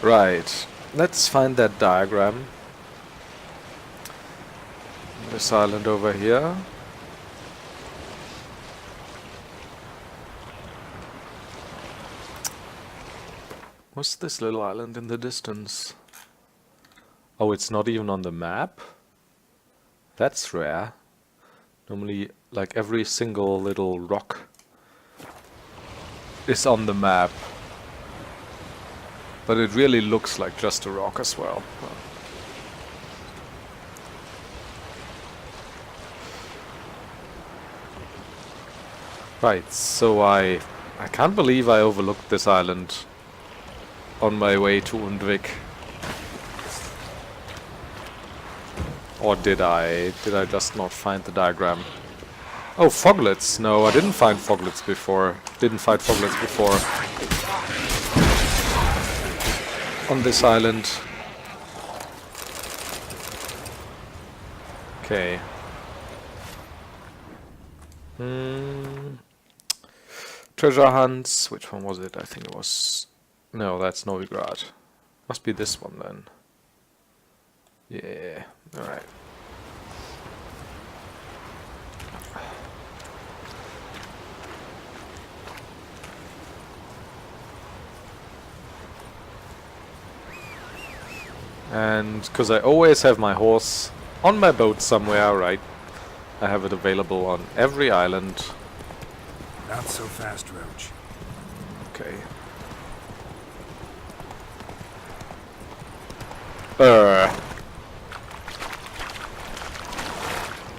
Right. Let's find that diagram. This island over here. What's this little island in the distance? Oh, it's not even on the map? That's rare. Normally, like every single little rock is on the map. But it really looks like just a rock as well. Right, so I can't believe I overlooked this island on my way to Undvik. Or did I? Did I just not find the diagram? Oh, foglets. No, I didn't find foglets before. Didn't find foglets before. On this island. Okay. Treasure hunts. Which one was it? I think it was... No, that's Novigrad. Must be this one then. Yeah. Alright. And because I always have my horse on my boat somewhere, right? I have it available on every island. Not so fast, Roach. Okay.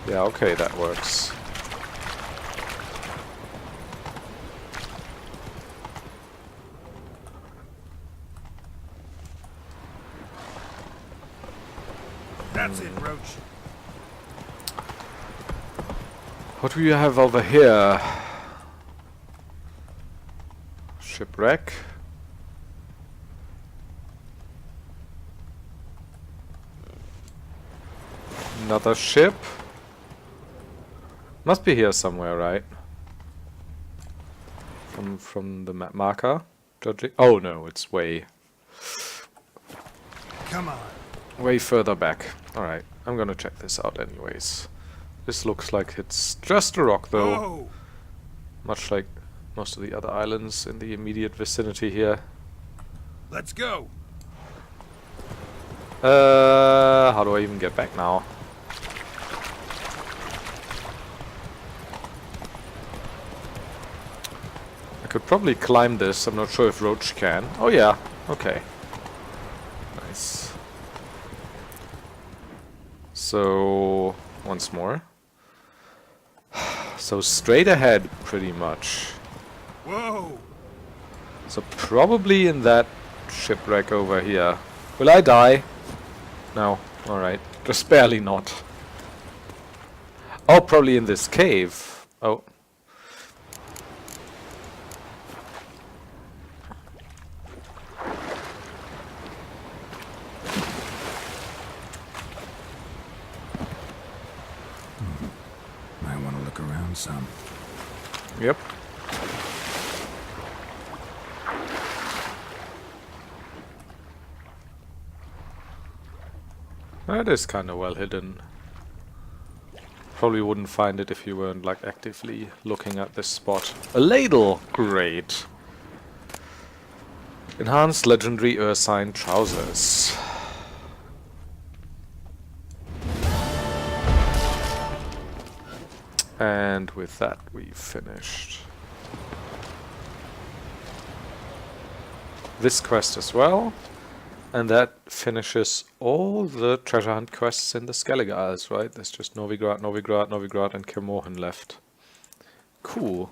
Yeah, okay, that works. That's it, Roach. What do you have over here? Shipwreck. Another ship. Must be here somewhere, right? From the map marker. Judging. Oh no, it's way Come on. way further back. Alright, I'm gonna check this out anyways. This looks like it's just a rock though. Whoa. Much like most of the other islands in the immediate vicinity here. Let's go. How do I even get back now? I could probably climb this. I'm not sure if Roach can. Oh yeah, okay. Nice. So, once more. So straight ahead, pretty much. Whoa. So probably in that shipwreck over here. Will I die? No. Alright. Just barely not. Oh, probably in this cave. Oh. Might want to look around some. Yep. That is kind of well hidden. Probably wouldn't find it if you weren't like actively looking at this spot. A ladle! Great. Enhanced legendary ursine trousers. And with that we've finished this quest as well. And that finishes all the treasure hunt quests in the Skellige Isles, right? There's just Novigrad, Novigrad, Novigrad, and Kermohan left. Cool.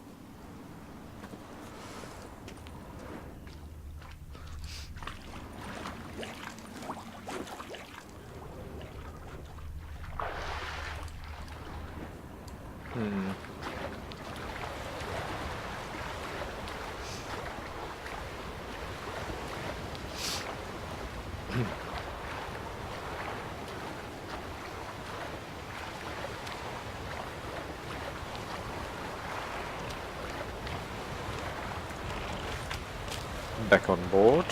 Back on board.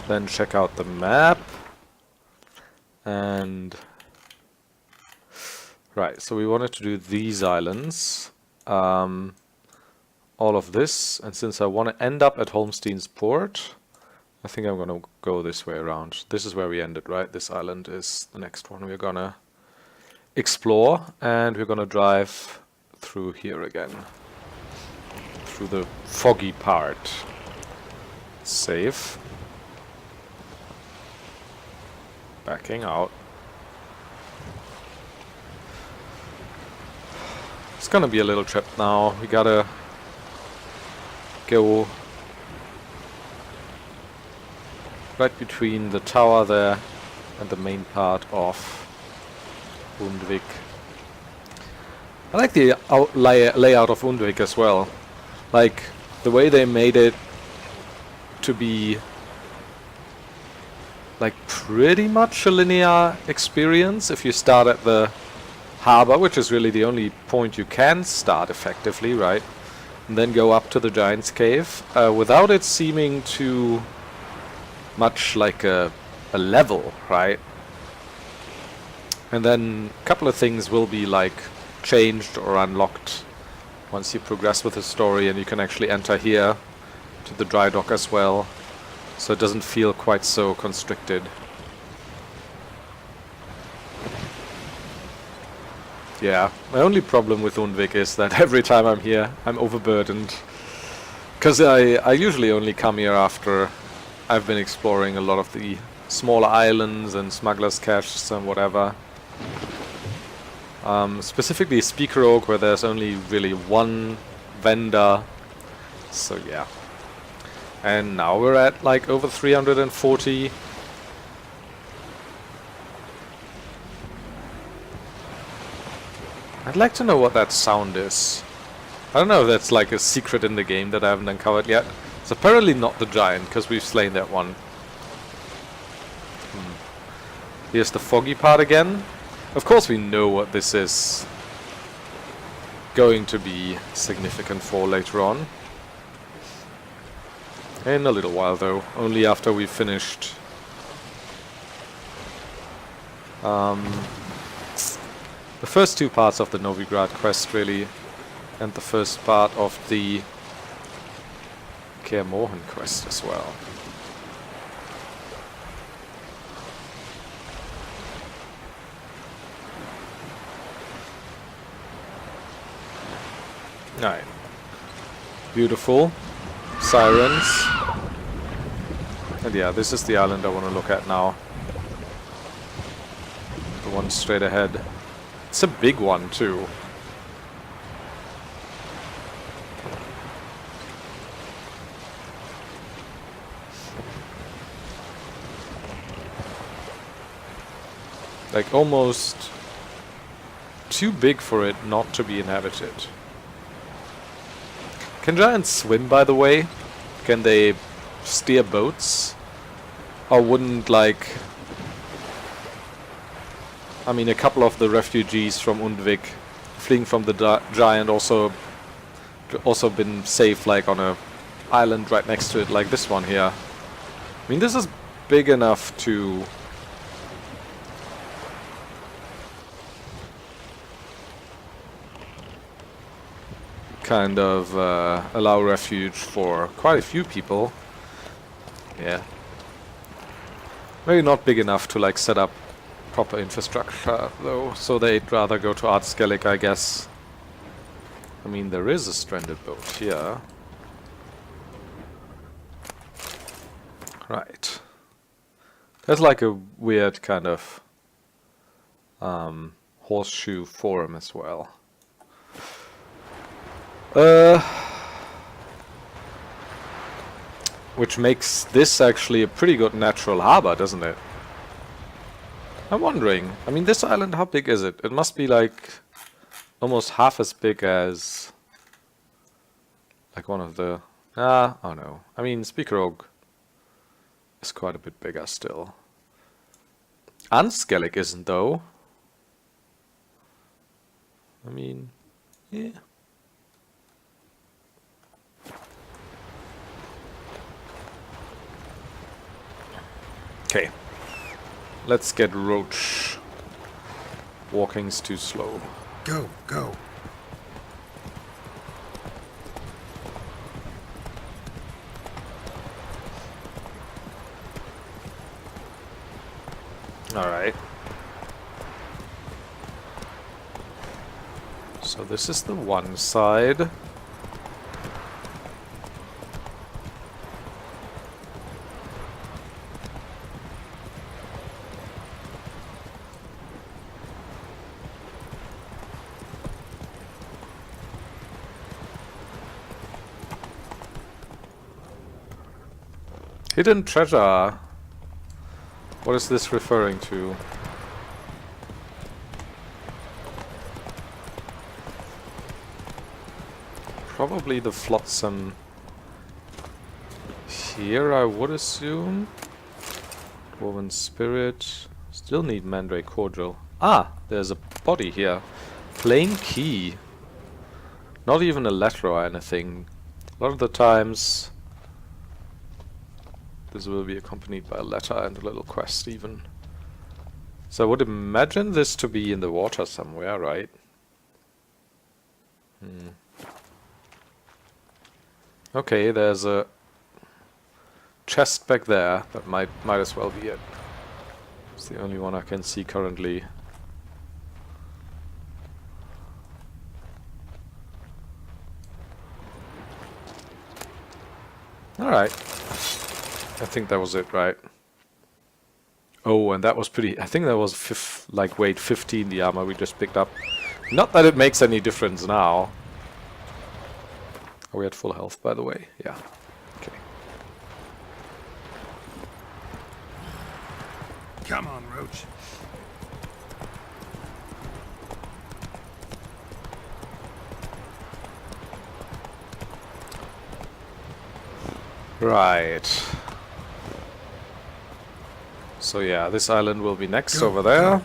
Then check out the map. And right, so we wanted to do these islands. All of this, and since I want to end up at Holmstein's port, I think I'm gonna go this way around. This is where we ended, right? This island is the next one we're gonna explore, and we're gonna drive through here again. Through the foggy part. Save. Backing out. It's gonna be a little trip now. We gotta go right between the tower there and the main part of Undvik. I like the layout of Undvik as well. Like the way they made it to be like pretty much a linear experience if you start at the harbor, which is really the only point you can start effectively, right? And then go up to the Giant's Cave, without it seeming too much like a level, right? And then a couple of things will be like changed or unlocked once you progress with the story, and you can actually enter here to the dry dock as well, so it doesn't feel quite so constricted. Yeah, my only problem with Undvik is that every time I'm here, I'm overburdened. Because I usually only come here after I've been exploring a lot of the smaller islands and smugglers' caches and whatever. Specifically Speaker Oak, where there's only really one vendor. So yeah. And now we're at like over 340. I'd like to know what that sound is. I don't know if that's like a secret in the game that I haven't uncovered yet. It's apparently not the giant, because we've slain that one. Here's the foggy part again. Of course we know what this is going to be significant for later on. In a little while though, only after we've finished the first two parts of the Novigrad quest, really, and the first part of the Kaer Morhen quest as well. Alright. Beautiful. Sirens. And yeah, this is the island I want to look at now. The one straight ahead. It's a big one too. Like almost too big for it not to be inhabited. Can giants swim, by the way? Can they steer boats? Or wouldn't, like... I mean, a couple of the refugees from Undvik fleeing from the giant also been safe, like on a island right next to it, like this one here. I mean, this is big enough to... kind of allow refuge for quite a few people. Yeah. Maybe not big enough to like set up proper infrastructure though, so they'd rather go to Skellige, I guess. I mean, there is a stranded boat here. Right. There's like a weird kind of horseshoe form as well. Which makes this actually a pretty good natural harbor, doesn't it? I'm wondering. I mean, this island, how big is it? It must be like almost half as big as like one of the... oh no. I mean, Speaker Oak is quite a bit bigger still. Skellige isn't though. I mean, yeah. Okay. Let's get Roach. Walking's too slow. Go, go. Alright. So this is the one side. Hidden treasure. What is this referring to? Probably the flotsam here, I would assume. Woven spirit. Still need mandrake cordial. Ah, there's a body here. Plain key. Not even a letter or anything. A lot of the times this will be accompanied by a letter and a little quest even. So I would imagine this to be in the water somewhere, right? Okay, there's a chest back there. That might as well be it. It's the only one I can see currently. Alright. I think that was it, right? Oh, and that was pretty... I think that was like weight 15, the armor we just picked up. Not that it makes any difference now. Are we at full health, by the way? Yeah. Okay. Come on, Roach. Right. So yeah, this island will be next over there.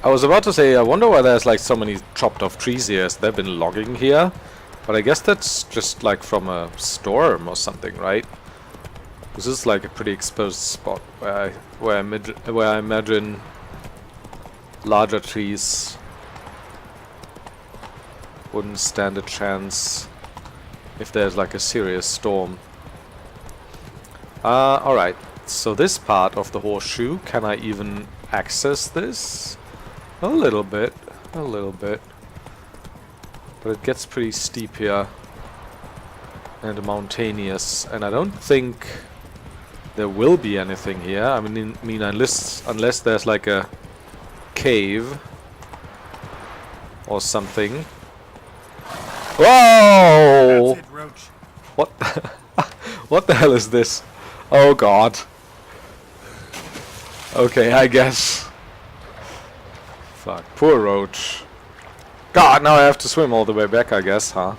I was about to say, I wonder why there's like so many chopped off trees here. They've been logging here, but I guess that's just like from a storm or something, right? This is like a pretty exposed spot where I imagine larger trees wouldn't stand a chance if there's like a serious storm. Alright, so this part of the horseshoe, can I even access this? A little bit, but it gets pretty steep here and mountainous, and I don't think there will be anything here. I mean unless there's like a cave or something. Whoa! That's it, Roach. What? What the hell is this? Oh God. Okay, I guess. Fuck, poor Roach. God, now I have to swim all the way back, I guess, huh?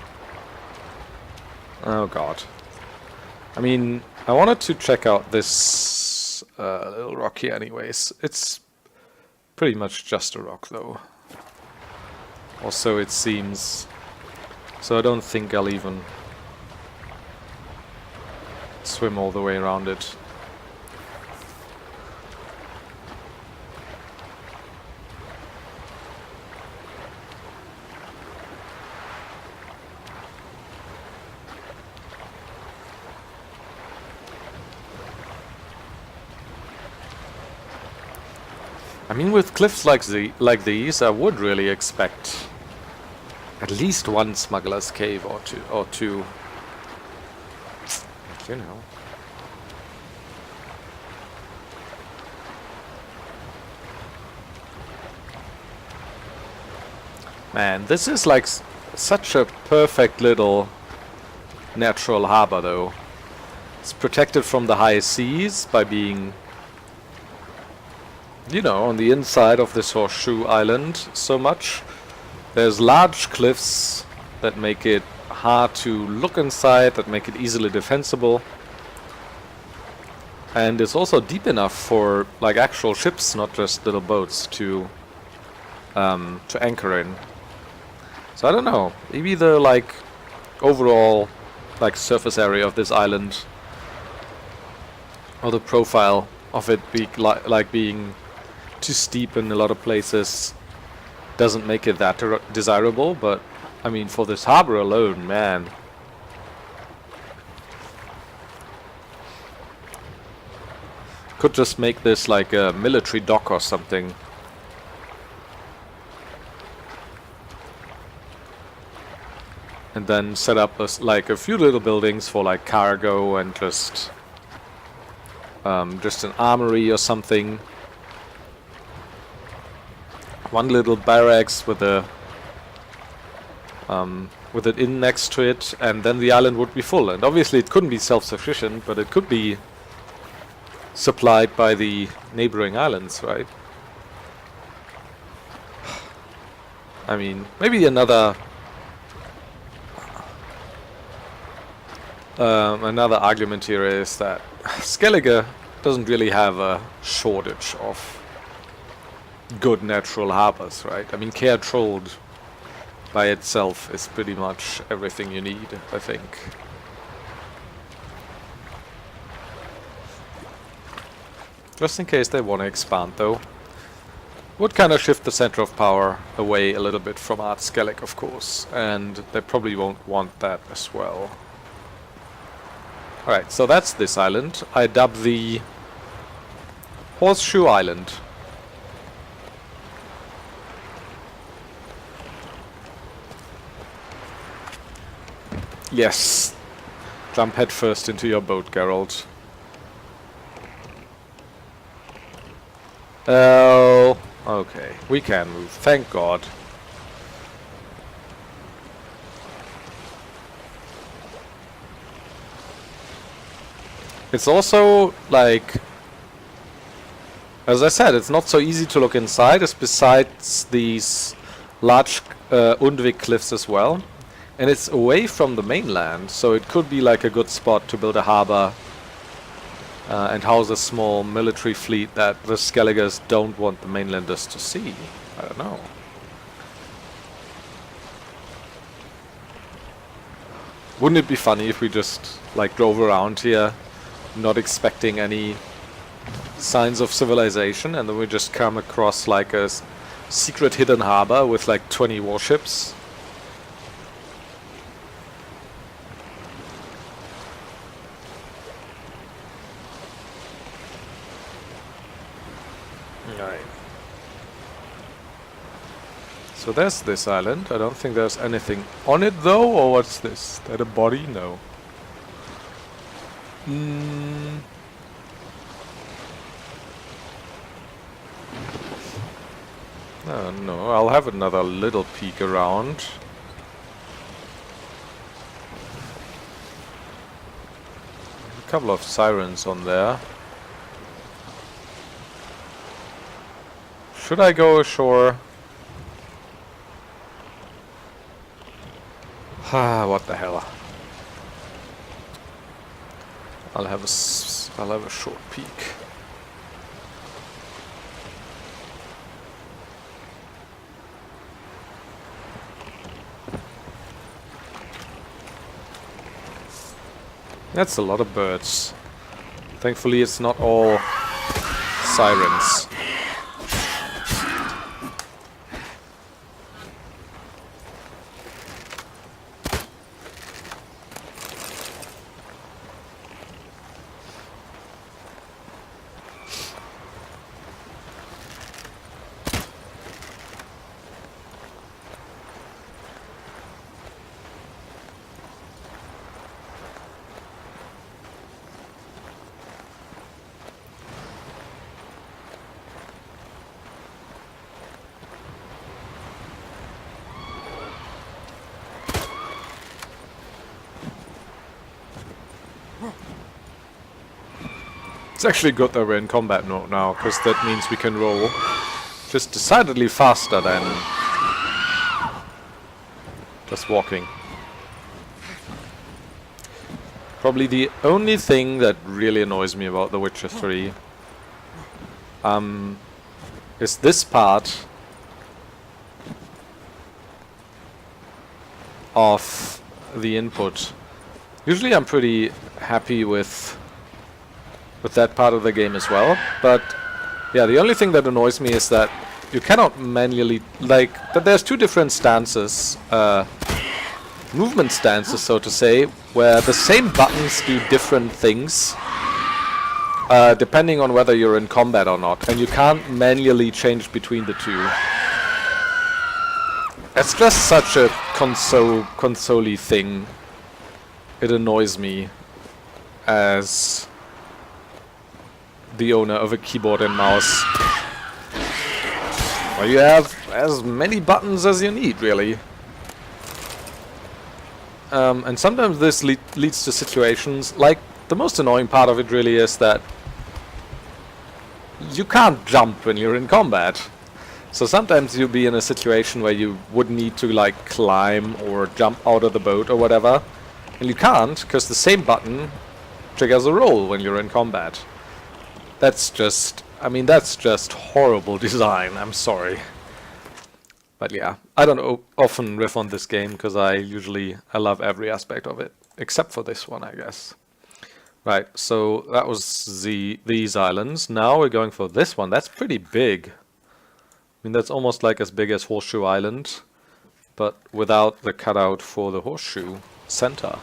Oh God. I mean, I wanted to check out this little rock here anyways. It's pretty much just a rock though. Also it seems. So I don't think I'll even swim all the way around it. I mean, with cliffs like these, I would really expect at least one smuggler's cave or two. You know. Man, this is like such a perfect little natural harbor, though. It's protected from the high seas by being, you know, on the inside of this horseshoe island so much. There's large cliffs that make it hard to look inside, that make it easily defensible. And it's also deep enough for like actual ships, not just little boats, to to anchor in. So I don't know. Maybe the like overall like surface area of this island, or the profile of it be like being too steep in a lot of places, doesn't make it that desirable. But I mean, for this harbor alone, man. Could just make this like a military dock or something. And then set up like a few little buildings for like cargo and just an armory or something. One little barracks with a with an inn next to it, and then the island would be full. And obviously it couldn't be self-sufficient, but it could be supplied by the neighboring islands, right? I mean, maybe another argument here is that Skellige doesn't really have a shortage of good natural harbors, right? I mean, Cair Trold by itself is pretty much everything you need, I think. Just in case they want to expand, though. Would kind of shift the center of power away a little bit from Art Skellige, of course, and they probably won't want that as well. Alright, so that's this island. I dub the Horseshoe Island. Yes. Jump headfirst into your boat, Geralt. Oh, okay. We can move. Thank God. It's also, like, as I said, it's not so easy to look inside, as besides these large Undvik cliffs as well. And it's away from the mainland, so it could be like a good spot to build a harbor and house a small military fleet that the Skelligers don't want the mainlanders to see. I don't know. Wouldn't it be funny if we just like drove around here, not expecting any signs of civilization, and then we just come across like a secret hidden harbor with like 20 warships? Right. So there's this island. I don't think there's anything on it though, or what's this? Is that a body? No. Oh, no, I'll have another little peek around. A couple of sirens on there. Should I go ashore? Ah, what the hell. I'll have a short peek. That's a lot of birds. Thankfully it's not all sirens. It's actually good that we're in combat mode now, because that means we can roll just decidedly faster than just walking. Probably the only thing that really annoys me about The Witcher 3 is this part of the input. Usually I'm pretty happy with that part of the game as well, but yeah, the only thing that annoys me is that you cannot manually, like, that there's two different stances, movement stances, so to say, where the same buttons do different things, depending on whether you're in combat or not, and you can't manually change between the two. It's just such a console-y thing. It annoys me as the owner of a keyboard and mouse. Well, you have as many buttons as you need, really. And sometimes this leads to situations, like, the most annoying part of it really is that you can't jump when you're in combat. So sometimes you'll be in a situation where you would need to, like, climb or jump out of the boat or whatever, and you can't, because the same button triggers a roll when you're in combat. That's just, I mean, that's just horrible design, I'm sorry. But yeah, I don't often riff on this game, because I love every aspect of it, except for this one, I guess. Right, so that was these islands. Now we're going for this one. That's pretty big. I mean, that's almost like as big as Horseshoe Island, but without the cutout for the horseshoe center.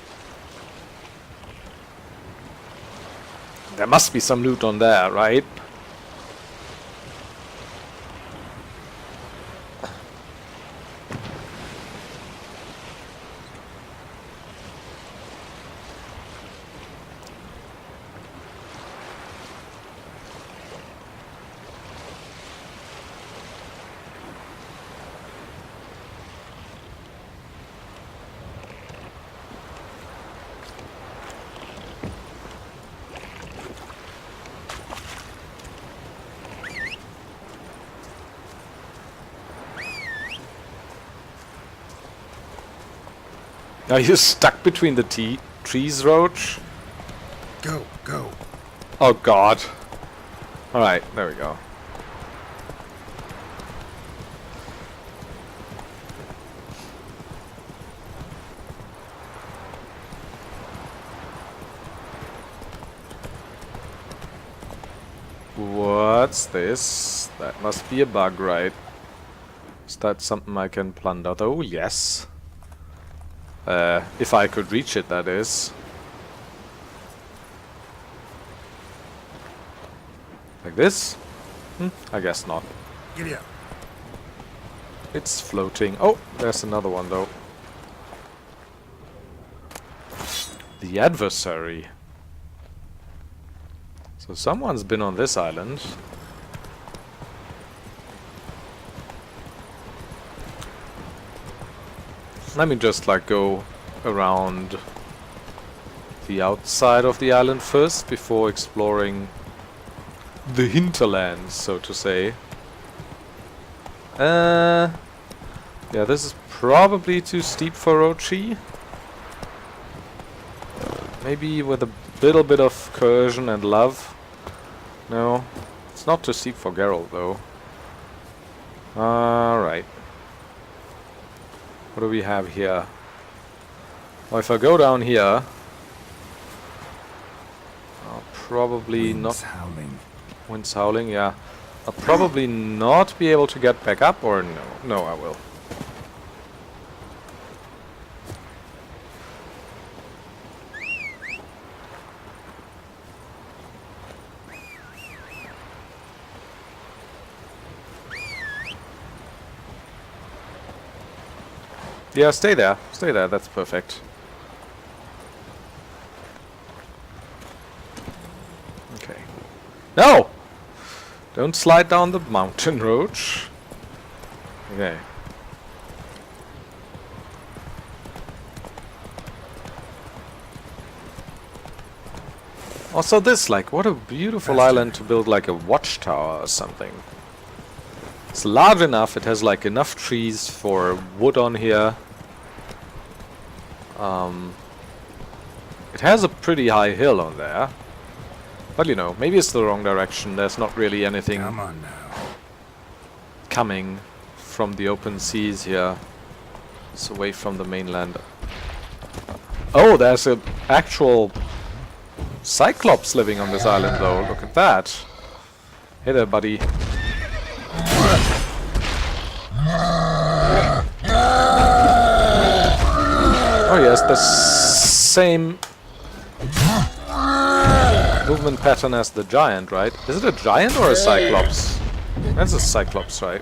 There must be some loot on there, right? Are you stuck between the trees, Roach? Go, go. Oh god. Alright, there we go. What's this? That must be a bug, right? Is that something I can plunder though? Yes. If I could reach it, that is. Like this? I guess not. Giddy up. It's floating. Oh, there's another one though. The adversary. So someone's been on this island. Let me just like go around the outside of the island first before exploring the hinterlands, so to say. Yeah, this is probably too steep for Rochi. Maybe with a little bit of coercion and love. No, it's not too steep for Geralt though. Alright. What do we have here? Well, if I go down here, I'll probably not... howling. Wind's howling, yeah. I'll probably not be able to get back up, or no? No, I will. Yeah, stay there. Stay there, that's perfect. Okay. No! Don't slide down the mountain, Roach. Okay. Also this, like, what a beautiful island to build like a watchtower or something. It's large enough, it has like enough trees for wood on here. It has a pretty high hill on there. But you know, maybe it's the wrong direction, there's not really anything Come on now. coming from the open seas here. It's away from the mainland. Oh, there's an actual Cyclops living on this island, though. Look at that. Hey there, buddy. Oh, yes, the same movement pattern as the giant, right? Is it a giant or a Cyclops? That's a Cyclops, right?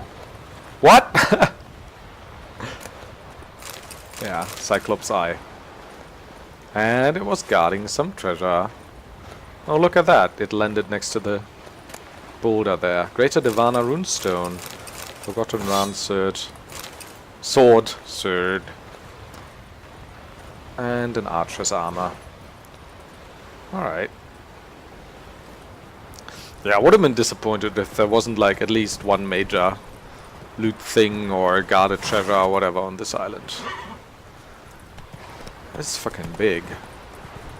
What? Yeah, Cyclops eye. And it was guarding some treasure. Oh, look at that. It landed next to the boulder there. Greater Divana runestone. Forgotten Ransword. Sword. And an archer's armor. Alright. Yeah, I would have been disappointed if there wasn't like at least one major loot thing or guarded treasure or whatever on this island. It's fucking big.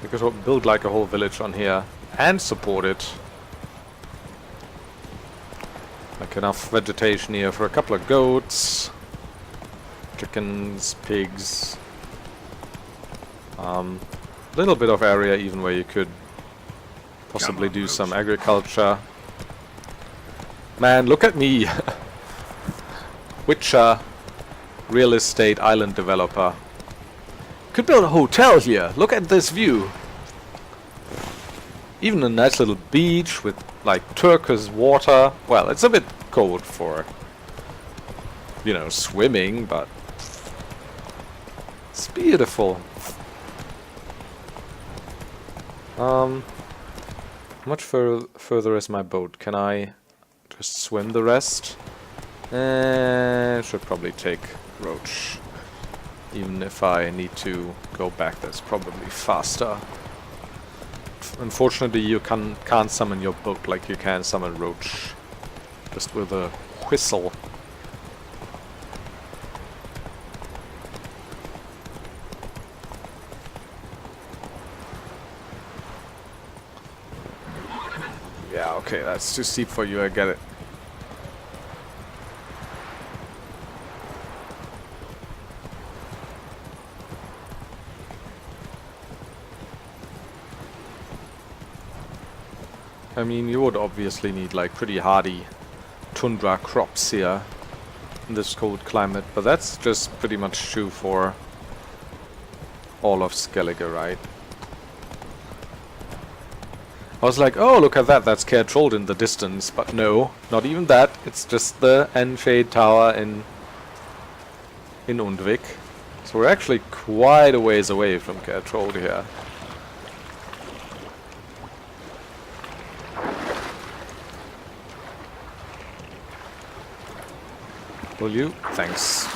We could build like a whole village on here and support it. Like enough vegetation here for a couple of goats, chickens, pigs. Little bit of area even where you could possibly do some agriculture. Man, look at me. Witcher real estate island developer. Could build a hotel here. Look at this view. Even a nice little beach with like turquoise water. Well, it's a bit cold for, you know, swimming, but it's beautiful. How much further is my boat? Can I just swim the rest? Should probably take Roach. Even if I need to go back, that's probably faster. Unfortunately, you can't summon your boat like you can summon Roach. Just with a whistle. Yeah, okay, that's too steep for you, I get it. I mean, you would obviously need like pretty hardy tundra crops here in this cold climate, but that's just pretty much true for all of Skellige, right? I was like, oh, look at that, that's Caer Trold in the distance, but no, not even that, it's just the Enshade Tower in Undvik. So we're actually quite a ways away from Caer Trold here. Will you? Thanks.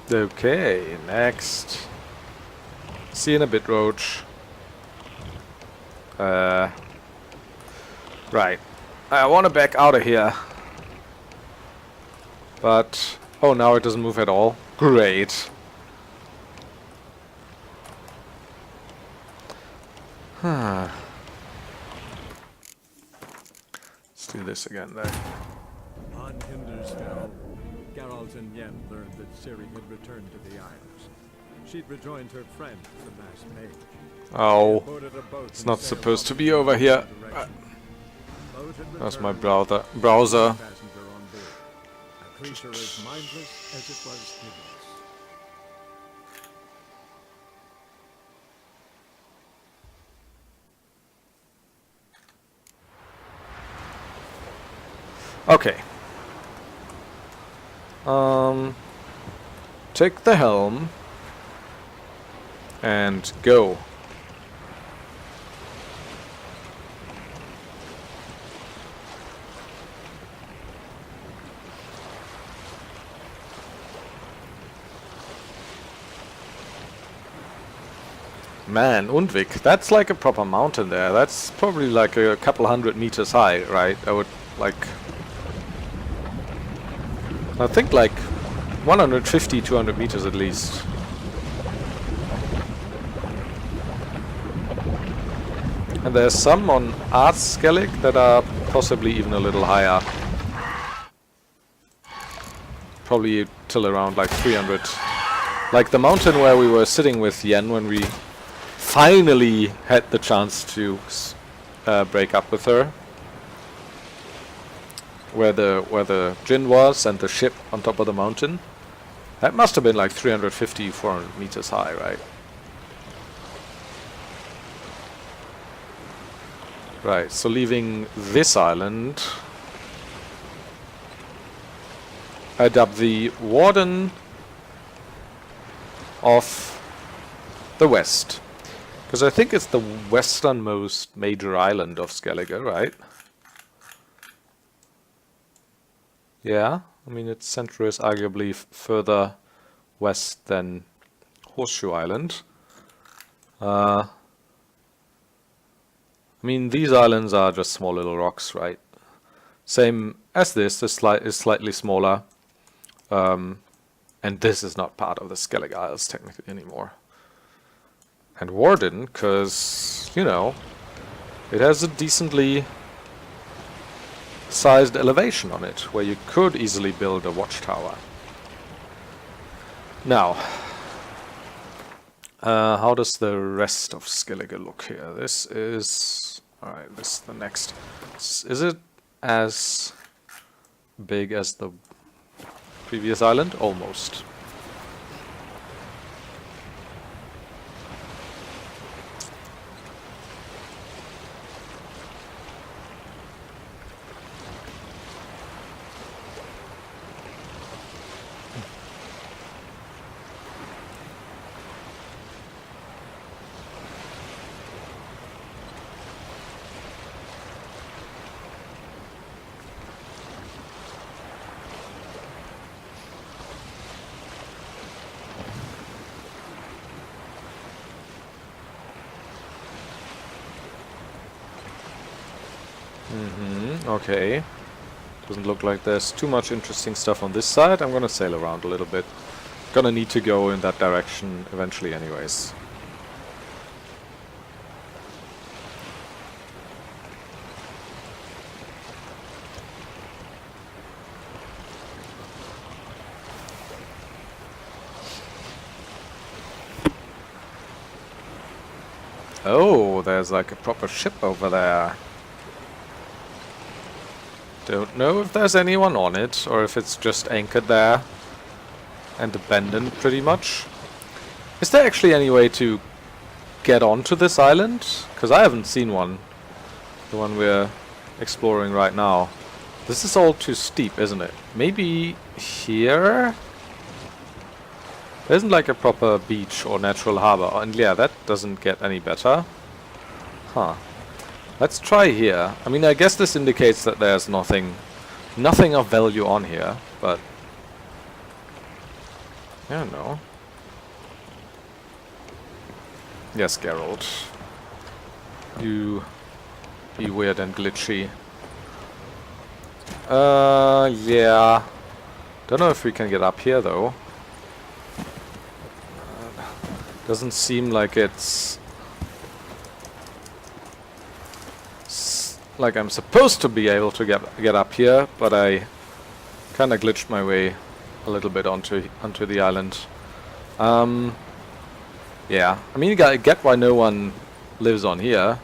Okay, next. See you in a bit, Roach. Right. I want to back out of here. But... oh, now it doesn't move at all. Great. Huh. Let's do this again then. On Hindersfell, Geralt and Yen learned that Ciri had returned to the Isles. She'd rejoined her friend, the masked mage. Oh, it's not supposed to be over here. That's my browser. A creature as mindless as it was hideous. Okay. Take the helm and go. Man, Undvik, that's like a proper mountain there. That's probably like a couple 100 meters high, right? I would like... I think like 150, 200 meters at least. And there's some on Skellige that are possibly even a little higher. probably till around like 300. Like the mountain where we were sitting with Yen when we finally had the chance to break up with her. Where the Jinn was and the ship on top of the mountain. That must have been like 350, 400 meters high, right? Right, so leaving this island, I dub the Warden of the West. Because I think it's the westernmost major island of Skellige, right? Yeah, I mean its center is arguably further west than Horseshoe Island. I mean these islands are just small little rocks, right? Same as this is slightly smaller. And this is not part of the Skellige Isles technically anymore. And Warden, because, you know, it has a decently sized elevation on it, where you could easily build a watchtower. Now, how does the rest of Skellige look here? This is... alright, this is the next. Is it as big as the previous island? Almost. Okay. Doesn't look like there's too much interesting stuff on this side. I'm gonna sail around a little bit. Gonna need to go in that direction eventually anyways. Oh, there's like a proper ship over there. Don't know if there's anyone on it, or if it's just anchored there and abandoned pretty much. Is there actually any way to get onto this island? Because I haven't seen one. The one we're exploring right now. This is all too steep, isn't it? Maybe here? There isn't like a proper beach or natural harbor. And yeah, that doesn't get any better. Huh. Let's try here. I mean, I guess this indicates that there's nothing of value on here, but I don't know. Yes, Geralt. You be weird and glitchy. Yeah. Don't know if we can get up here though. Doesn't seem like it's like I'm supposed to be able to get up here, but I kind of glitched my way a little bit onto the island. Yeah, I mean, I get why no one lives on here.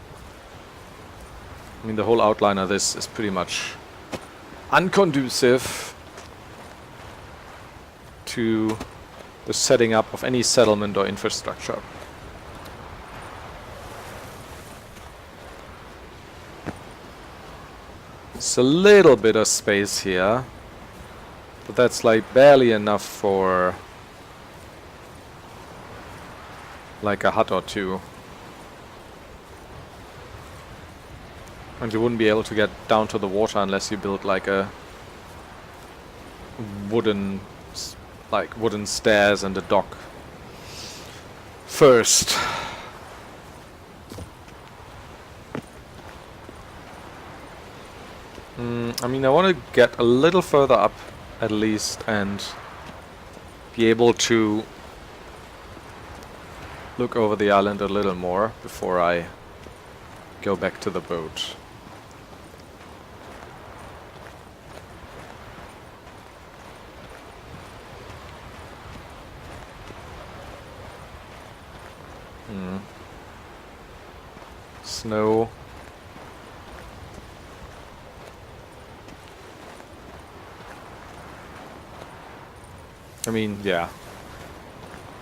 I mean, the whole outline of this is pretty much unconducive to the setting up of any settlement or infrastructure. It's a little bit of space here, but that's like barely enough for like a hut or two. And you wouldn't be able to get down to the water unless you built like a wooden stairs and a dock first. I mean, I want to get a little further up at least and be able to look over the island a little more before I go back to the boat. Snow. I mean, yeah.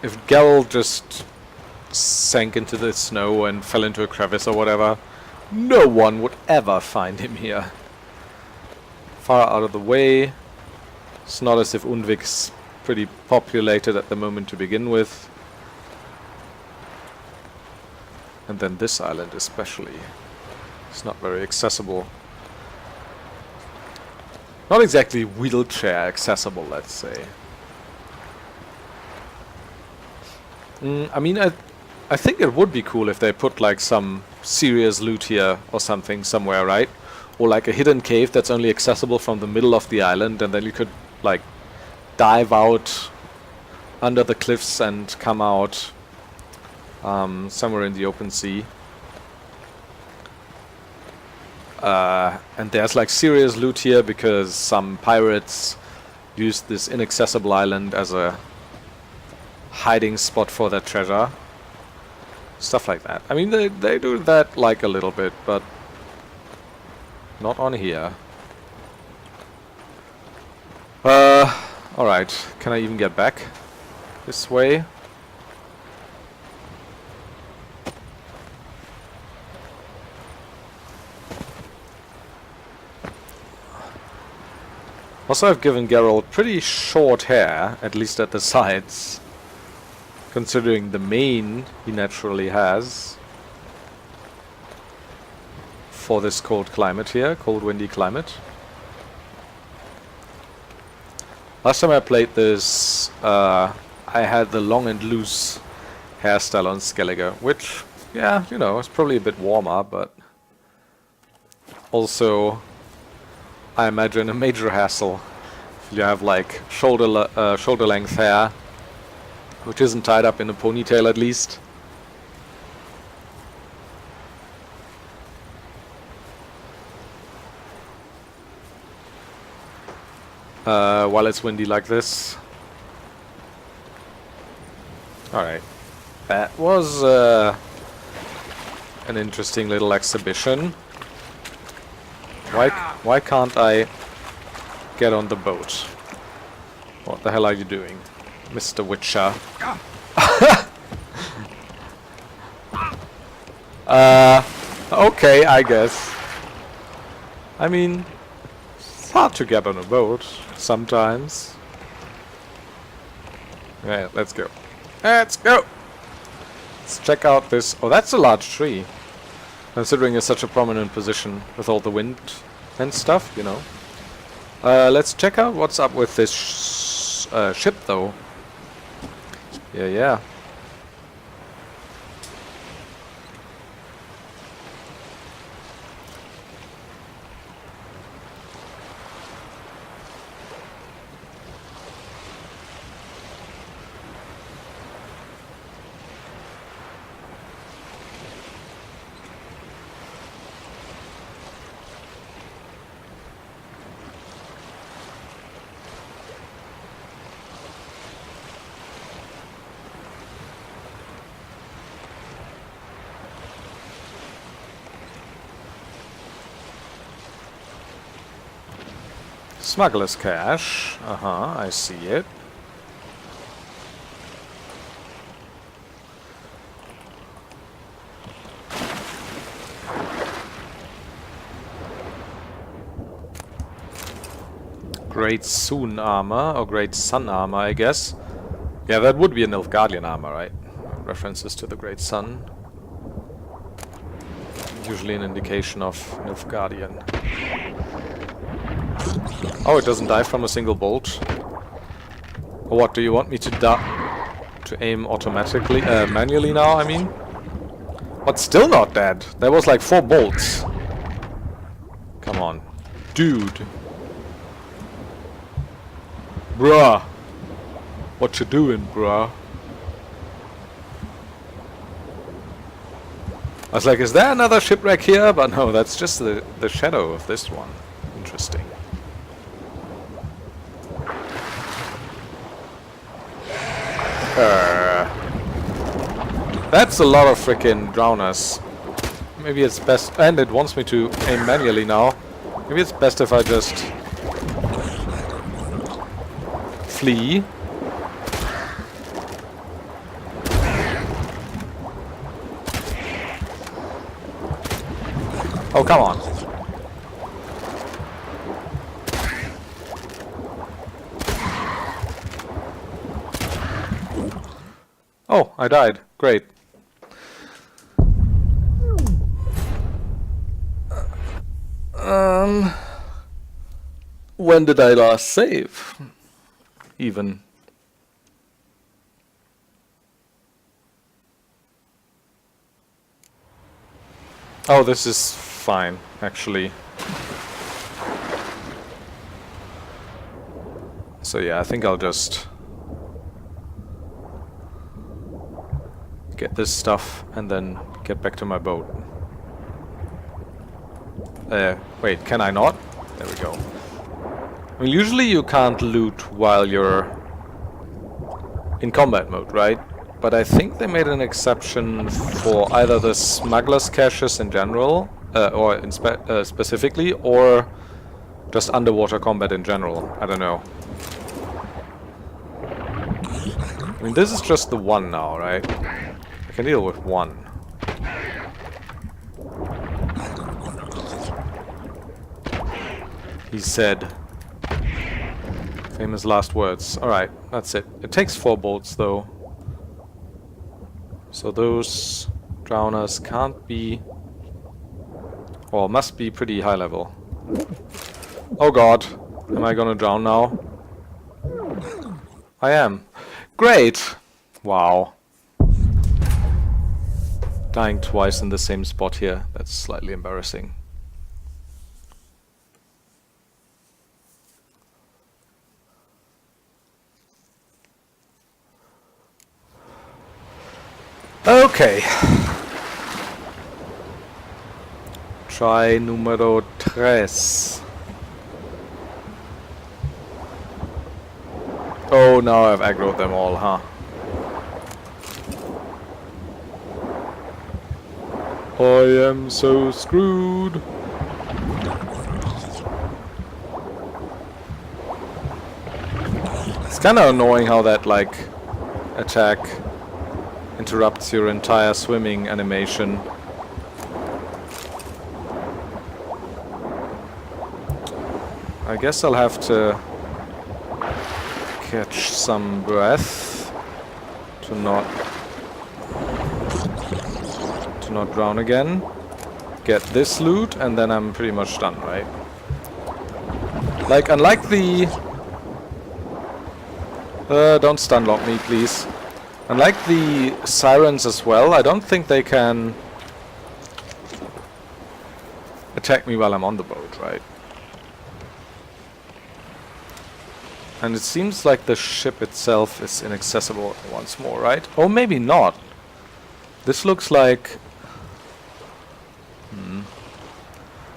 If Geralt just sank into the snow and fell into a crevice or whatever, no one would ever find him here. Far out of the way. It's not as if Undvik's pretty populated at the moment to begin with. And then this island especially. It's not very accessible. Not exactly wheelchair accessible, let's say. I mean, I think it would be cool if they put like some serious loot here or something somewhere, right? Or like a hidden cave that's only accessible from the middle of the island, and then you could like dive out under the cliffs and come out somewhere in the open sea. And there's like serious loot here because some pirates used this inaccessible island as a hiding spot for their treasure. Stuff like that. I mean, they do that like a little bit, but not on here. Alright. Can I even get back this way? Also, I've given Geralt pretty short hair, at least at the sides, considering the mane he naturally has for this cold climate here, cold windy climate. Last time I played this, I had the long and loose hairstyle on Skellige, which, yeah, you know, it's probably a bit warmer, but also I imagine a major hassle if you have like shoulder length hair, which isn't tied up in a ponytail at least. While it's windy like this. Alright. That was an interesting little exhibition. Why can't I get on the boat? What the hell are you doing, Mr. Witcher? Okay, I guess. I mean, it's hard to get on a boat sometimes. Yeah, let's go. Let's go! Let's check out this. Oh, that's a large tree. Considering it's such a prominent position with all the wind and stuff, you know. Let's check out what's up with this ship, though. Yeah. Smuggler's cache. I see it. Great Soon armor, or Great Sun armor, I guess. Yeah, that would be a Nilfgaardian armor, right? References to the Great Sun. Usually an indication of Nilfgaardian. Oh, it doesn't die from a single bolt. Or what, do you want me to aim automatically? Manually now, I mean? But still not dead. There was like 4 bolts. Come on. Dude. Bruh. What you doing, bruh? I was like, is there another shipwreck here? But no, that's just the shadow of this one. Interesting. That's a lot of frickin' drowners. Maybe it's best... And it wants me to aim manually now. Maybe it's best if I just... flee. Oh, come on. Oh, I died. Great. When did I last save? Even. Oh, this is fine, actually. So yeah, I think I'll just get this stuff and then get back to my boat. Wait, can I not? There we go. I mean, usually you can't loot while you're in combat mode, right? But I think they made an exception for either the smuggler's caches in general, or in specifically, or just underwater combat in general. I don't know. I mean, this is just the one now, right? I can deal with one. He said... Famous last words. Alright, that's it. It takes 4 bolts, though. So those drowners can't be... Well, must be pretty high level. Oh god. Am I gonna drown now? I am. Great! Wow. Dying twice in the same spot here. That's slightly embarrassing. Okay. Try número 3. Oh, now I've aggroed them all, huh? I am so screwed. It's kind of annoying how that, like, attack interrupts your entire swimming animation. I guess I'll have to catch some breath to not drown again. Get this loot and then I'm pretty much done, right? Like, unlike the... don't stun lock me, please. Unlike the sirens as well, I don't think they can attack me while I'm on the boat, right? And it seems like the ship itself is inaccessible once more, right? Oh, maybe not. This looks like...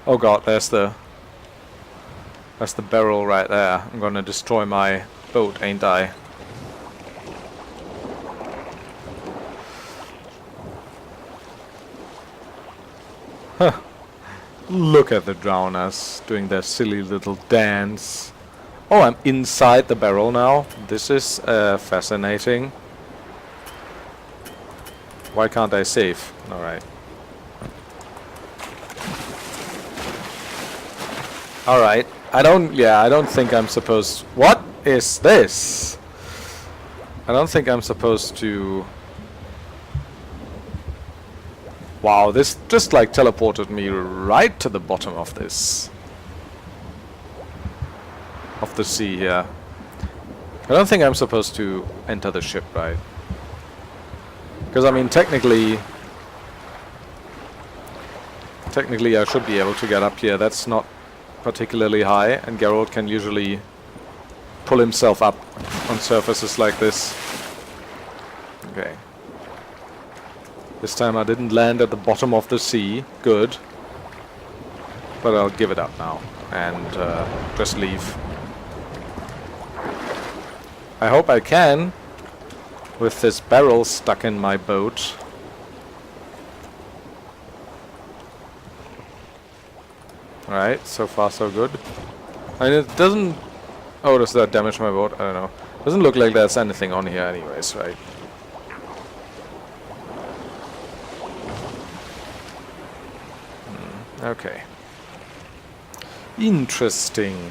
Oh god, there's the barrel right there. I'm gonna destroy my boat, ain't I? Huh. Look at the drowners doing their silly little dance. Oh, I'm inside the barrel now. This is fascinating. Why can't I save? Alright. Alright. I don't think I'm supposed... What is this? I don't think I'm supposed to... Wow, this just like teleported me right to the bottom of this. Of the sea here. I don't think I'm supposed to enter the ship, right? Because I mean, technically I should be able to get up here. That's not particularly high, and Geralt can usually pull himself up on surfaces like this. Okay. This time I didn't land at the bottom of the sea. Good. But I'll give it up now and just leave. I hope I can, with this barrel stuck in my boat, Alright, so far so good. And it doesn't... Oh, does that damage my boat? I don't know. Doesn't look like there's anything on here anyways, right? Okay. Interesting.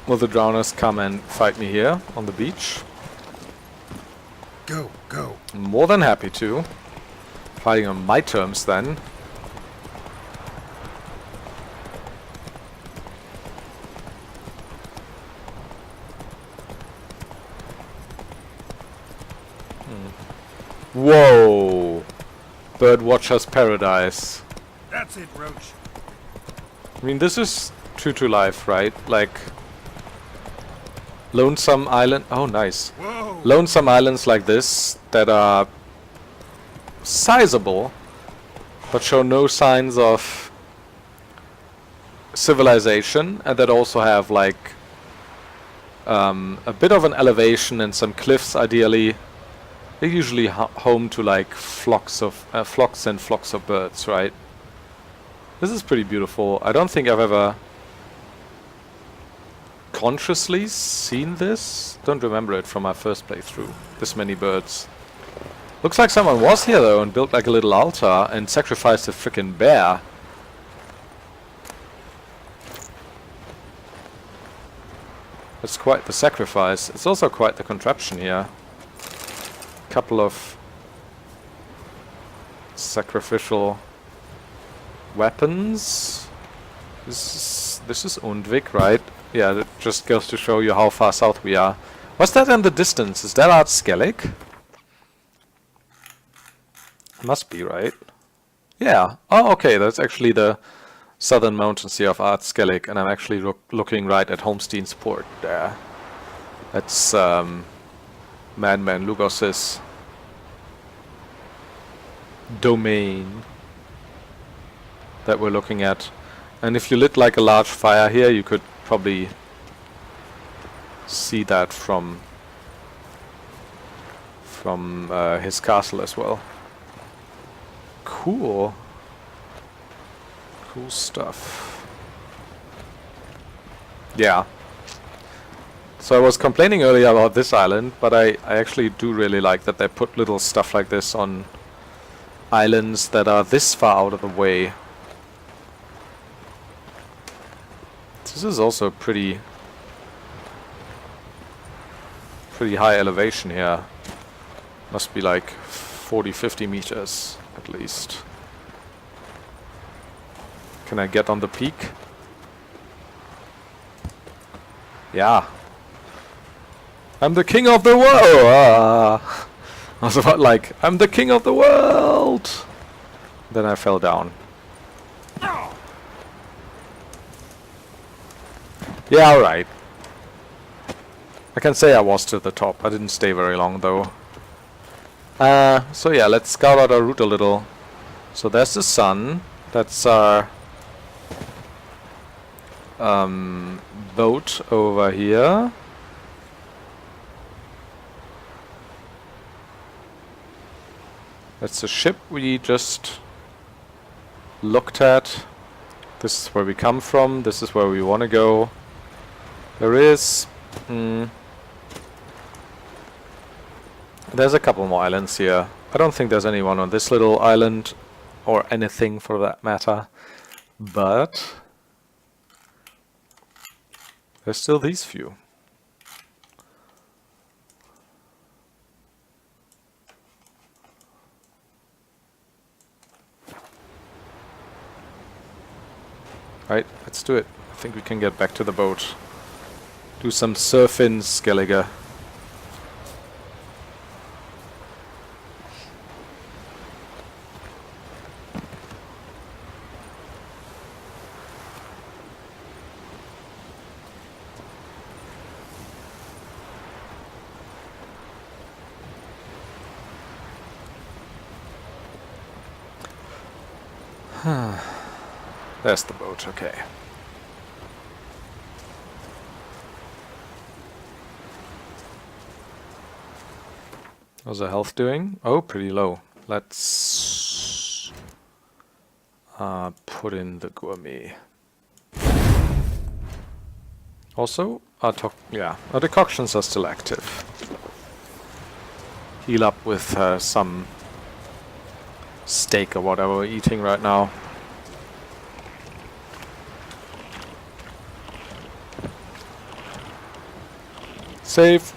Will the drowners come and fight me here on the beach? Go, go. More than happy to. Fighting on my terms then. Whoa! Birdwatcher's paradise. That's it, Roach. I mean, this is true to life, right? Like... Lonesome island... Oh, nice. Whoa. Lonesome islands like this that are sizable, but show no signs of civilization, and that also have like a bit of an elevation and some cliffs. Ideally, they're usually home to like flocks and flocks of birds, right? This is pretty beautiful. I don't think I've ever consciously seen this. Don't remember it from my first playthrough. This many birds. Looks like someone was here though and built like a little altar and sacrificed a frickin' bear. It's quite the sacrifice. It's also quite the contraption here. Couple of sacrificial weapons. This is Undvik, right? Yeah, that just goes to show you how far south we are. What's that in the distance? Is that Skellige? Must be, right? Yeah. Oh, okay. That's actually the southern mountains here of Skellige, and I'm actually looking right at Holstein's port there. That's Madman Lugos's domain that we're looking at. And if you lit like a large fire here, you could probably see that from his castle as well. Cool. Cool stuff. Yeah. So I was complaining earlier about this island, but I actually do really like that they put little stuff like this on islands that are this far out of the way. This is also pretty high elevation here. Must be like 40-50 meters at least. Can I get on the peak? Yeah. I'm the king of the world! I was about like, I'm the king of the world! Then I fell down. Yeah, alright. I can say I was to the top. I didn't stay very long though. So yeah, let's scout out our route a little. So there's the sun. That's our boat over here. That's the ship we just looked at. This is where we come from. This is where we want to go. There is... there's a couple more islands here. I don't think there's anyone on this little island, or anything for that matter. But... there's still these few. Right, let's do it. I think we can get back to the boat. Do some surfing, Skellige. There's the boat, okay. How's the health doing? Oh, pretty low. Let's put in the gourmet. Also, our decoctions are still active. Heal up with some steak or whatever we're eating right now. Save.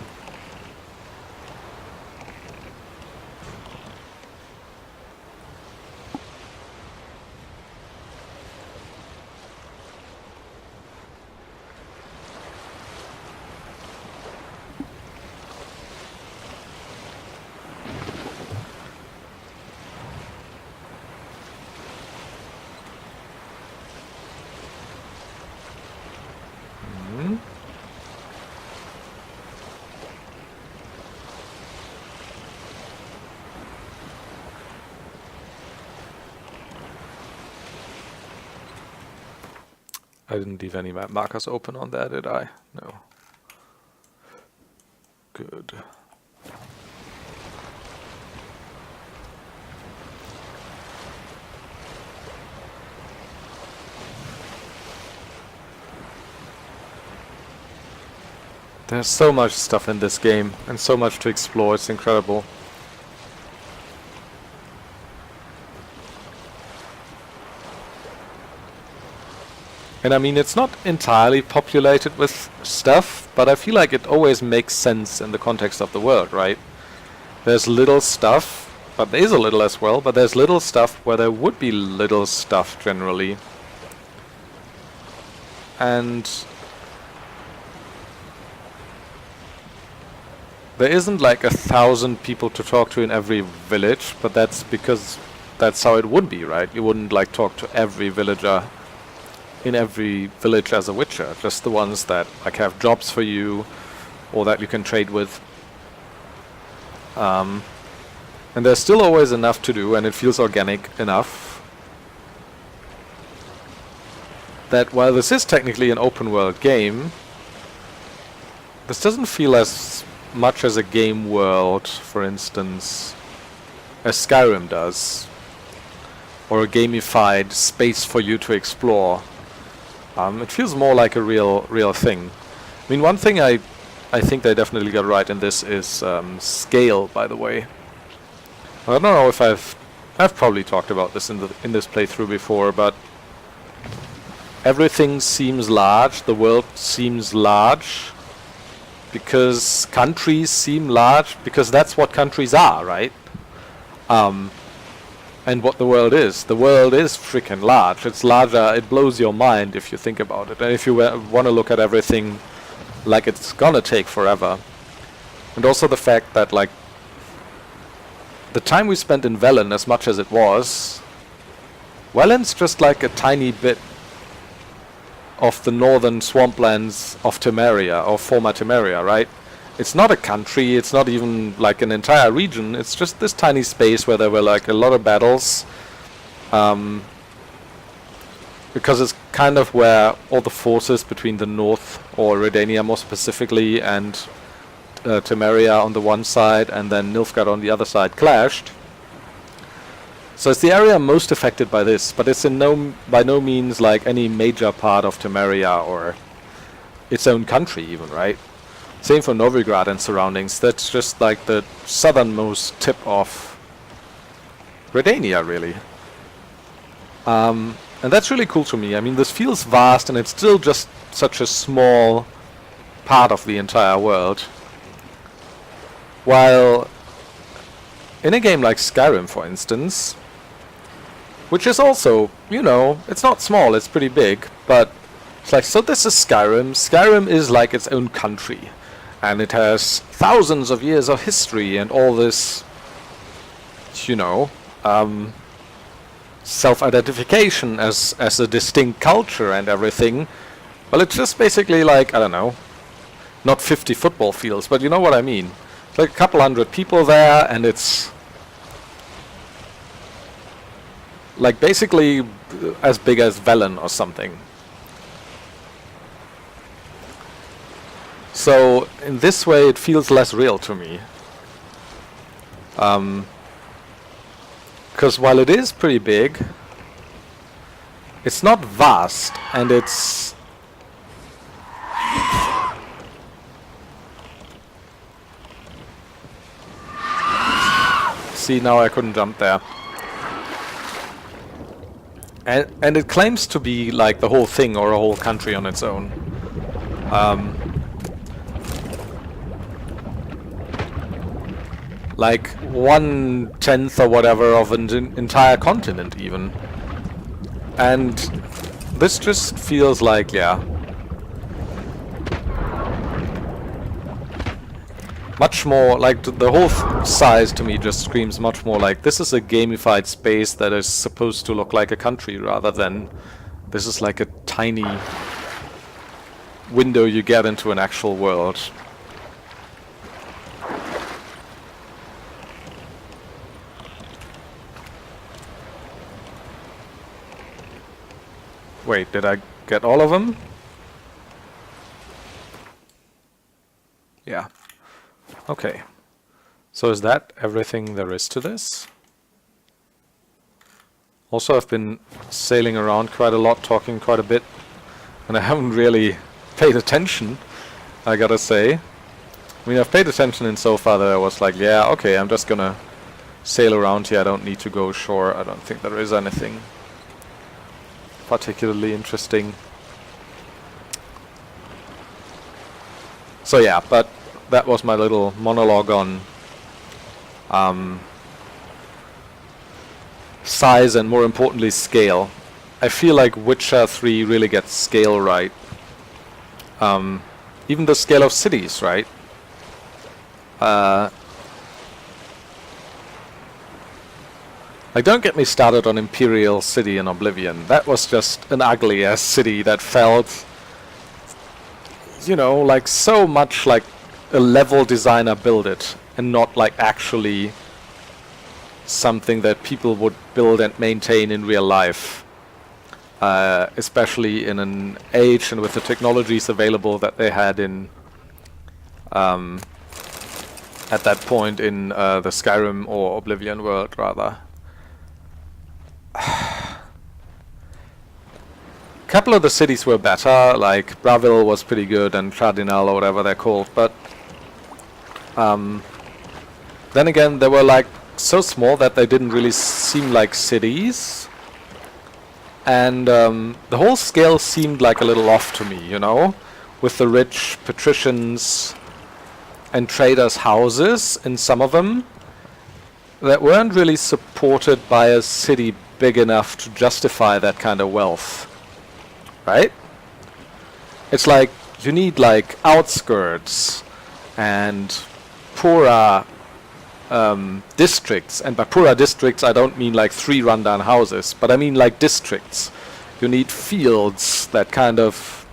I didn't leave any map markers open on there, did I? No. Good. There's so much stuff in this game and so much to explore, it's incredible. And I mean, it's not entirely populated with stuff, but I feel like it always makes sense in the context of the world, right? There's little stuff, but there is a little as well, but there's little stuff where there would be little stuff generally. And there isn't like 1,000 people to talk to in every village, but that's because that's how it would be, right? You wouldn't like talk to every villager in every village as a witcher, just the ones that like have jobs for you or that you can trade with. And there's still always enough to do, and it feels organic enough that while this is technically an open world game, this doesn't feel as much as a game world, for instance, as Skyrim does, or a gamified space for you to explore. It feels more like a real thing. I mean, one thing I think they definitely got right in this is scale, by the way. I don't know if I've probably talked about this in this playthrough before, but everything seems large, the world seems large, because countries seem large, because that's what countries are, right? And what the world is. The world is freaking large. It's larger. It blows your mind if you think about it. And if you want to look at everything like it's gonna take forever. And also the fact that, like, the time we spent in Velen, as much as it was, Velen's just like a tiny bit of the northern swamplands of Temeria, or former Temeria, right? It's not a country, it's not even like an entire region, it's just this tiny space where there were like a lot of battles. Because it's kind of where all the forces between the north, or Redania more specifically, and Temeria on the one side, and then Nilfgaard on the other side clashed. So it's the area most affected by this, but it's by no means like any major part of Temeria or its own country even, right? Same for Novigrad and surroundings. That's just like the southernmost tip of Redania, really. And that's really cool to me. I mean, this feels vast, and it's still just such a small part of the entire world. While in a game like Skyrim, for instance, which is also, you know, it's not small, it's pretty big, but it's like, so this is Skyrim. Skyrim is like its own country. And it has thousands of years of history and all this, you know, self-identification as a distinct culture and everything. Well, it's just basically like, I don't know, not 50 football fields, but you know what I mean. It's like a couple hundred people there, and it's like basically as big as Velen or something. So in this way it feels less real to me. Because while it is pretty big, it's not vast, and it's... See, now I couldn't jump there. And it claims to be like the whole thing or a whole country on its own. Like 1/10 or whatever of an entire continent even. And this just feels like, yeah, much more like the whole size to me just screams much more like this is a gamified space that is supposed to look like a country rather than this is like a tiny window you get into an actual world. Wait, did I get all of them? Yeah. Okay. So is that everything there is to this? Also, I've been sailing around quite a lot, talking quite a bit, and I haven't really paid attention, I gotta say. I mean, I've paid attention in so far that I was like, yeah, okay, I'm just gonna sail around here, I don't need to go ashore, I don't think there is anything particularly interesting. So yeah, but that was my little monologue on size and more importantly scale. I feel like Witcher 3 really gets scale right. Even the scale of cities, right? Like, don't get me started on Imperial City in Oblivion. That was just an ugly-ass city that felt, you know, like so much like a level designer built it, and not like actually something that people would build and maintain in real life. Especially in an age and with the technologies available that they had in at that point in the Skyrim or Oblivion world, rather. Couple of the cities were better, like Bravil was pretty good and Cardinal or whatever they're called, but then again they were like so small that they didn't really seem like cities, and the whole scale seemed like a little off to me, you know, with the rich patricians and traders' houses in some of them that weren't really supported by a city big enough to justify that kind of wealth, right? It's like you need like outskirts and poorer districts, and by poorer districts I don't mean like 3 rundown houses, but I mean like districts. You need fields that kind of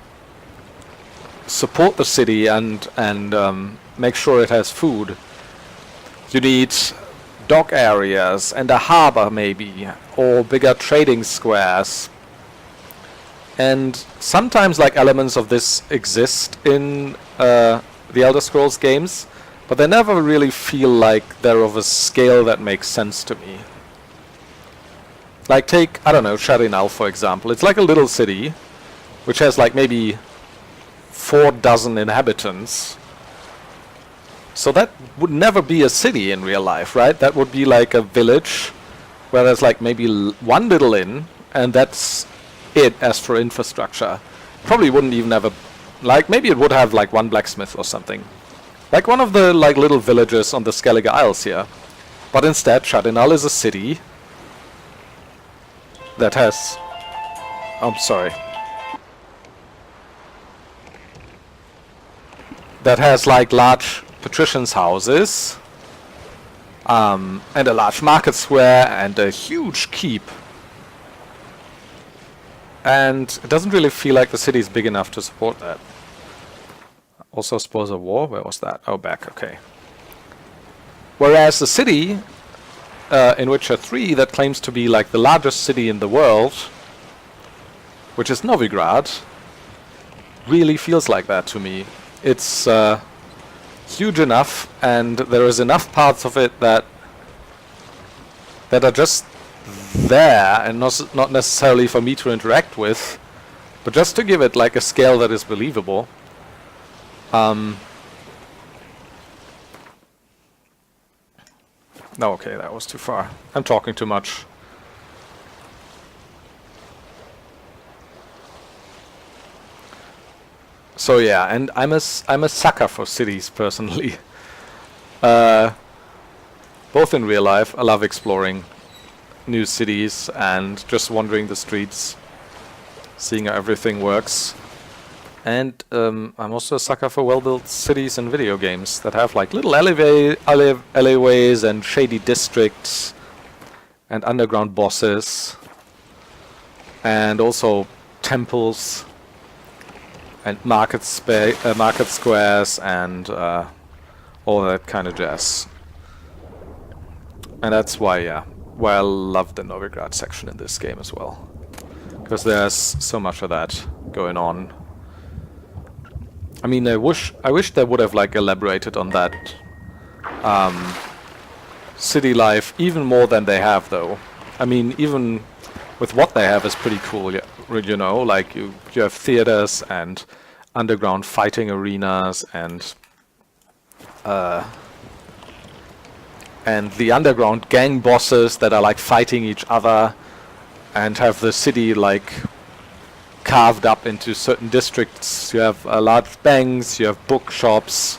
support the city and make sure it has food. You need dock areas and a harbor maybe, or bigger trading squares. And sometimes like elements of this exist in the Elder Scrolls games, but they never really feel like they're of a scale that makes sense to me. Like take, I don't know, Cardinal for example. It's like a little city which has like maybe 4 dozen inhabitants. So that would never be a city in real life, right? That would be like a village where there's like maybe one little inn, and that's it as for infrastructure. Probably wouldn't even have a, like maybe it would have like one blacksmith or something. Like one of the like little villages on the Skellige Isles here. But instead, Cardinal is a city that has... I'm sorry. That has like large patricians' houses, and a large market square, and a huge keep. And it doesn't really feel like the city is big enough to support that. Also, spoils of war. Where was that? Oh, back. Okay. Whereas the city in Witcher 3 that claims to be like the largest city in the world, which is Novigrad, really feels like that to me. It's huge enough, and there is enough parts of it that that are just there and not necessarily for me to interact with, but just to give it like a scale that is believable. No, okay, that was too far. I'm talking too much. So yeah, and I'm a sucker for cities personally. Both in real life, I love exploring new cities and just wandering the streets, seeing how everything works. And I'm also a sucker for well-built cities and video games that have like little alleyways and shady districts and underground bosses and also temples and market squares and all that kind of jazz. And that's why, yeah, I love the Novigrad section in this game as well, because there's so much of that going on. I mean, I wish they would have like elaborated on that city life even more than they have, though. I mean, even with what they have is pretty cool, you know, like you have theaters and underground fighting arenas and the underground gang bosses that are like fighting each other and have the city like carved up into certain districts. You have large banks, you have bookshops,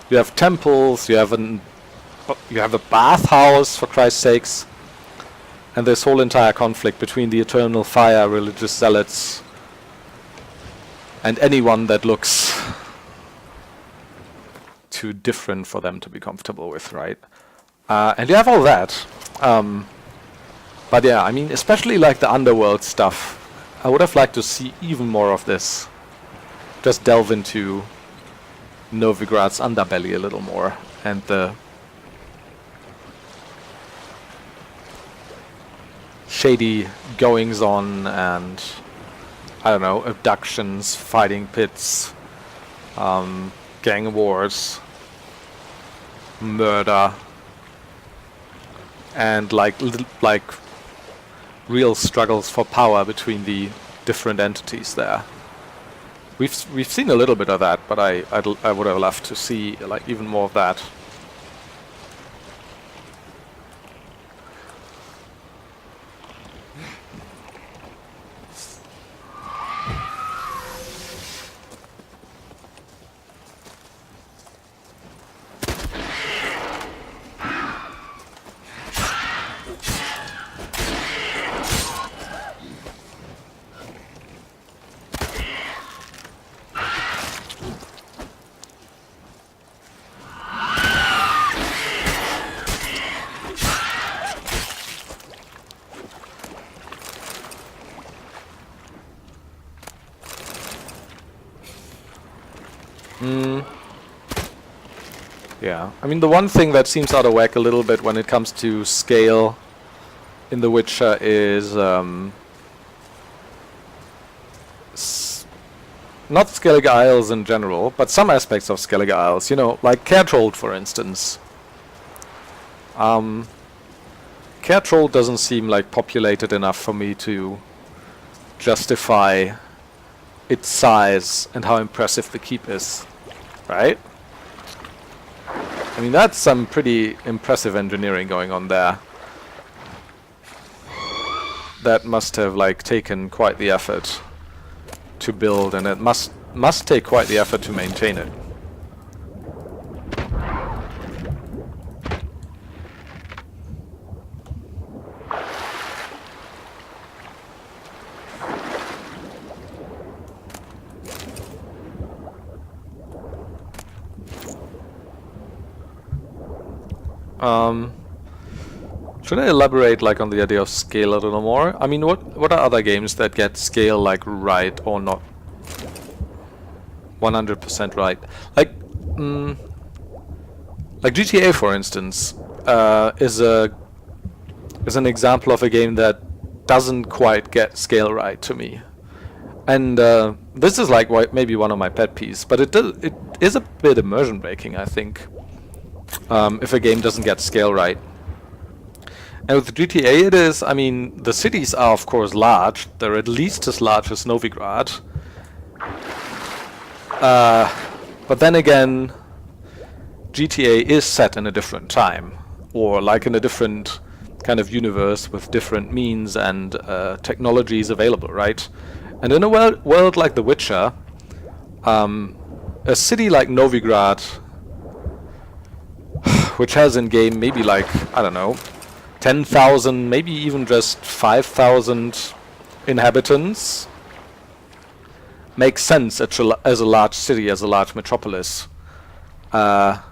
you have temples, you have a bathhouse, for Christ's sakes, and this whole entire conflict between the Eternal Fire religious zealots and anyone that looks too different for them to be comfortable with, right? And you have all that. But yeah, I mean, especially like the underworld stuff, I would have liked to see even more of this. Just delve into Novigrad's underbelly a little more, and the shady goings on and, I don't know, abductions, fighting pits, gang wars, murder, and like real struggles for power between the different entities there. We've seen a little bit of that, but I would have loved to see like even more of that. Yeah, I mean the one thing that seems out of whack a little bit when it comes to scale in The Witcher is not Skellige Isles in general, but some aspects of Skellige Isles, you know, like Cairtrold for instance. Cairtrold doesn't seem like populated enough for me to justify its size and how impressive the keep is, right? I mean, that's some pretty impressive engineering going on there. That must have like taken quite the effort to build, and it must take quite the effort to maintain it. Should I elaborate like on the idea of scale a little more? I mean, what are other games that get scale like right or not 100% right? Like GTA, for instance, is an example of a game that doesn't quite get scale right to me. And this is like maybe one of my pet peeves, but it is a bit immersion breaking, I think, if a game doesn't get scale right. And with GTA it is, I mean, the cities are of course large. They're at least as large as Novigrad. But then again, GTA is set in a different time. Or like in a different kind of universe with different means and technologies available, right? And in a world like The Witcher, a city like Novigrad, which has in game maybe like, I don't know, 10,000, maybe even just 5,000 inhabitants, makes sense as a large city, as a large metropolis. But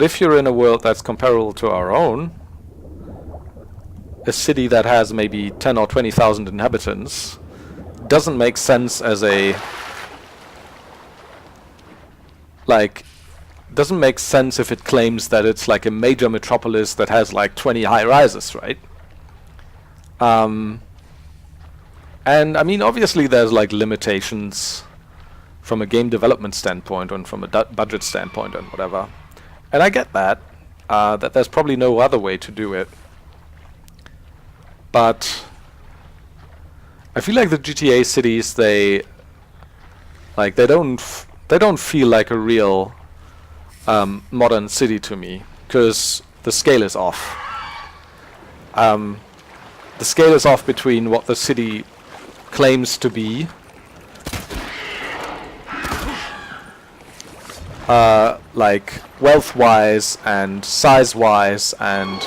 if you're in a world that's comparable to our own, a city that has maybe 10 or 20,000 inhabitants doesn't make sense as a doesn't make sense if it claims that it's like a major metropolis that has like 20 high rises, right? And I mean, obviously there's like limitations from a game development standpoint and from a budget standpoint and whatever. And I get that, that there's probably no other way to do it. But I feel like the GTA cities, they don't feel like a real modern city to me, because the scale is off. The scale is off between what the city claims to be, like wealth-wise and size-wise and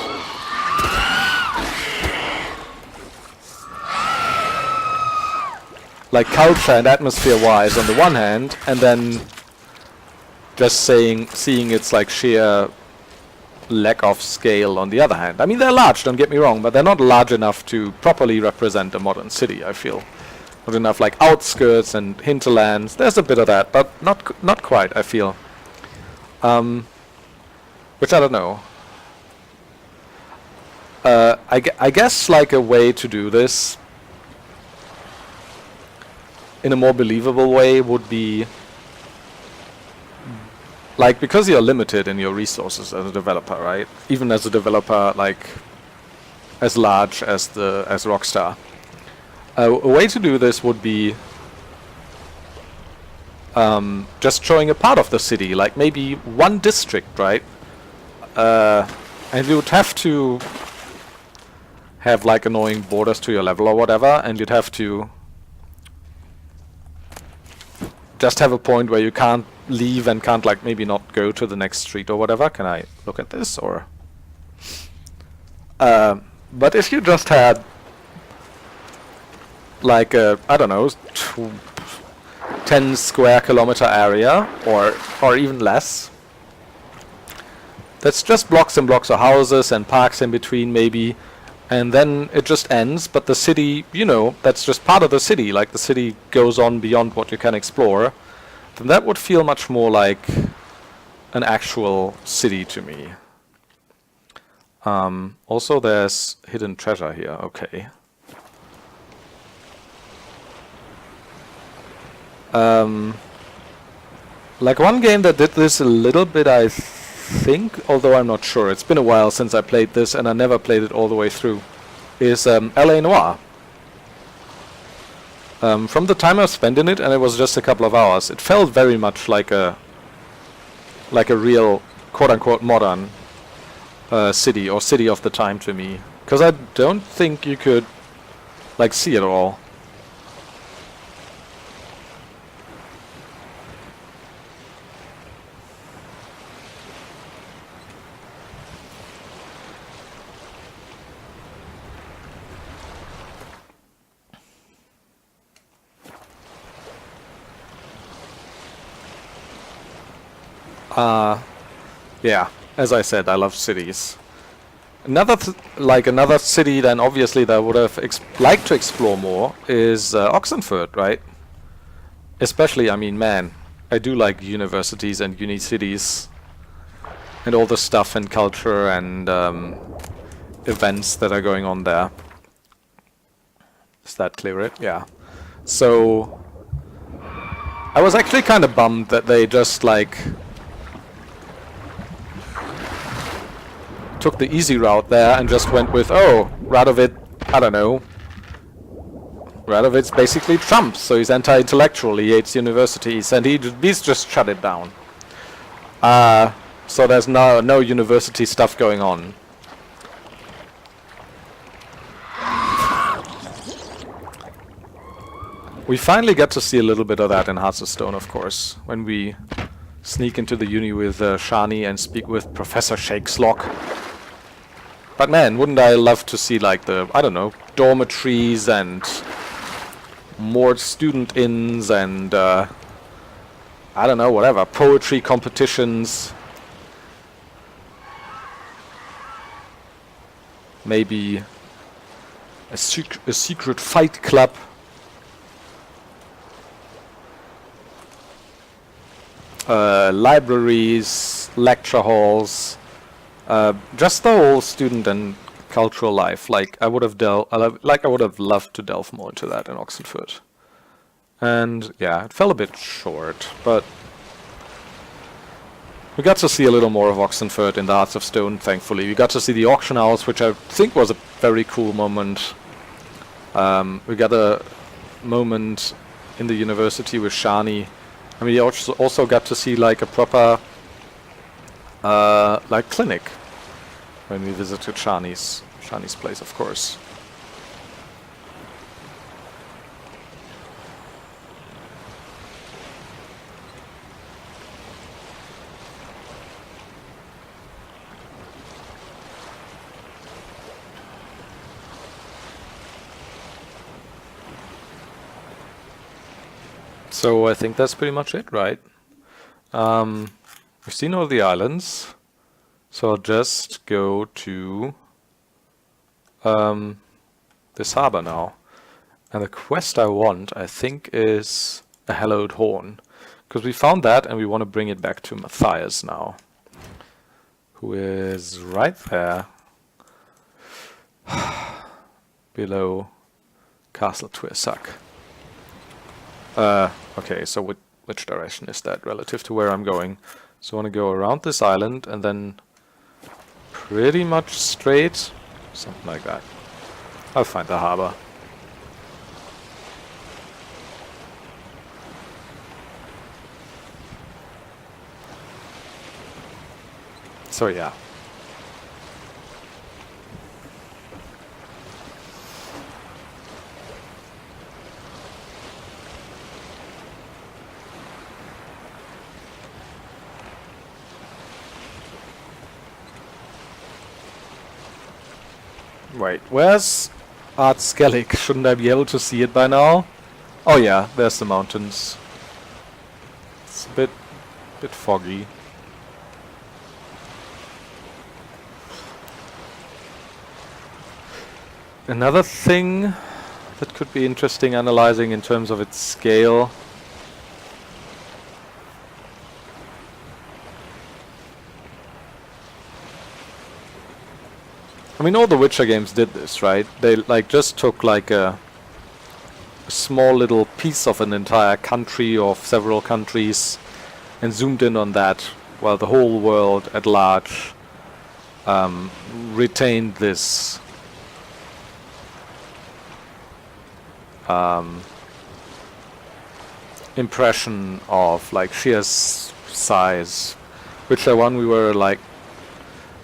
like culture and atmosphere-wise on the one hand, and then just seeing its like sheer lack of scale on the other hand. I mean, they're large, don't get me wrong, but they're not large enough to properly represent a modern city, I feel. Not enough like outskirts and hinterlands. There's a bit of that, but not quite, I feel. Which I don't know. I guess like a way to do this in a more believable way would be like, because you're limited in your resources as a developer, right? Even as a developer like as large as Rockstar. A way to do this would be just showing a part of the city, like maybe one district, right? And you would have to have like annoying borders to your level or whatever, and you'd have to just have a point where you can't leave and can't like maybe not go to the next street or whatever. Can I look at this or? But if you just had like a, I don't know, 10 square kilometer area or even less, that's just blocks and blocks of houses and parks in between maybe, and then it just ends, but the city, you know, that's just part of the city, like the city goes on beyond what you can explore, then that would feel much more like an actual city to me. Also there's hidden treasure here, okay. Like one game that did this a little bit, I think, although I'm not sure, it's been a while since I played this and I never played it all the way through, is LA Noire. From the time I spent in it, and it was just a couple of hours, it felt very much like a real quote-unquote modern city, or city of the time to me, because I don't think you could like see it all. Yeah, as I said, I love cities. Another city then obviously that I would have liked to explore more is Oxenford, right? Especially, I mean, man, I do like universities and uni cities and all the stuff and culture and events that are going on there. Does that clear it? Yeah. So I was actually kind of bummed that they just like took the easy route there and just went with, oh, Radovid, I don't know. Radovid's basically Trump, so he's anti-intellectual, he hates universities, and he's just shut it down. So there's no university stuff going on. We finally get to see a little bit of that in Hearts of Stone, of course, when we sneak into the uni with Shani and speak with Professor Shakeslock. But man, wouldn't I love to see like the, I don't know, dormitories and more student inns and I don't know, whatever, poetry competitions. Maybe a secret fight club. Libraries, lecture halls, just the whole student and cultural life. Like I would have loved to delve more into that in Oxenfurt. And yeah, it fell a bit short, but we got to see a little more of Oxenfurt in the Hearts of Stone, thankfully. We got to see the auction house, which I think was a very cool moment. We got a moment in the university with Shani. I mean, you also got to see like a proper like clinic when we visited Shani's place, of course. So I think that's pretty much it, right? We've seen all the islands, so I'll just go to this harbor now. And the quest I want, I think, is a hallowed horn, because we found that and we want to bring it back to Matthias now, who is right there below Castle Tuersac. Okay, so which direction is that relative to where I'm going? So I want to go around this island and then pretty much straight, something like that. I'll find the harbor. So yeah. Wait, where's Skellige? Shouldn't I be able to see it by now? Oh yeah, there's the mountains. It's a bit foggy. Another thing that could be interesting analyzing in terms of its scale. I mean, all the Witcher games did this, right? They like just took like a small little piece of an entire country or several countries and zoomed in on that, while the whole world at large retained this impression of like sheer size. Witcher 1 we were like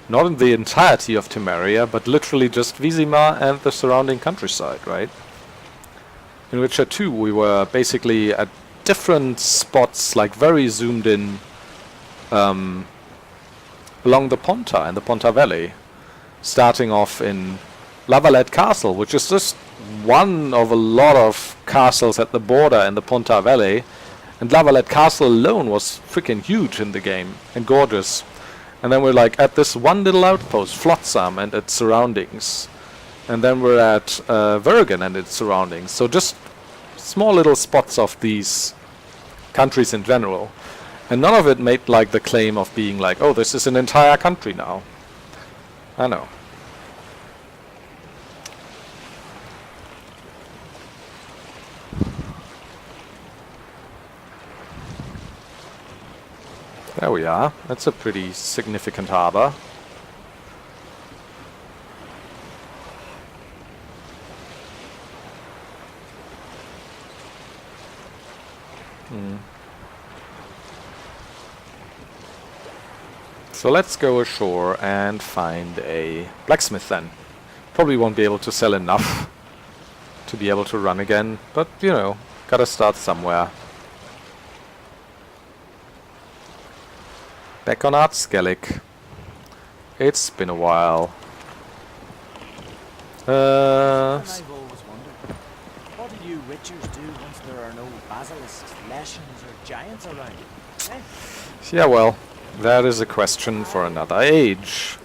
not in the entirety of Temeria, but literally just Vizima and the surrounding countryside, right? In Witcher 2 we were basically at different spots, like very zoomed in along the Ponta and the Ponta Valley, starting off in Lavalette Castle, which is just one of a lot of castles at the border in the Ponta Valley, and Lavalette Castle alone was freaking huge in the game and gorgeous. And then we're like at this one little outpost, Flotsam, and its surroundings. And then we're at Vergen and its surroundings. So just small little spots of these countries in general. And none of it made like the claim of being like, oh, this is an entire country now. I know. There we are. That's a pretty significant harbor. So let's go ashore and find a blacksmith then. Probably won't be able to sell enough to be able to run again, but you know, gotta start somewhere. Back on Skellige. It's been a while. And I've always wondered, what do you witchers do once there are no basilisks, leshens, or giants around? Eh? Yeah, well, that is a question for another age.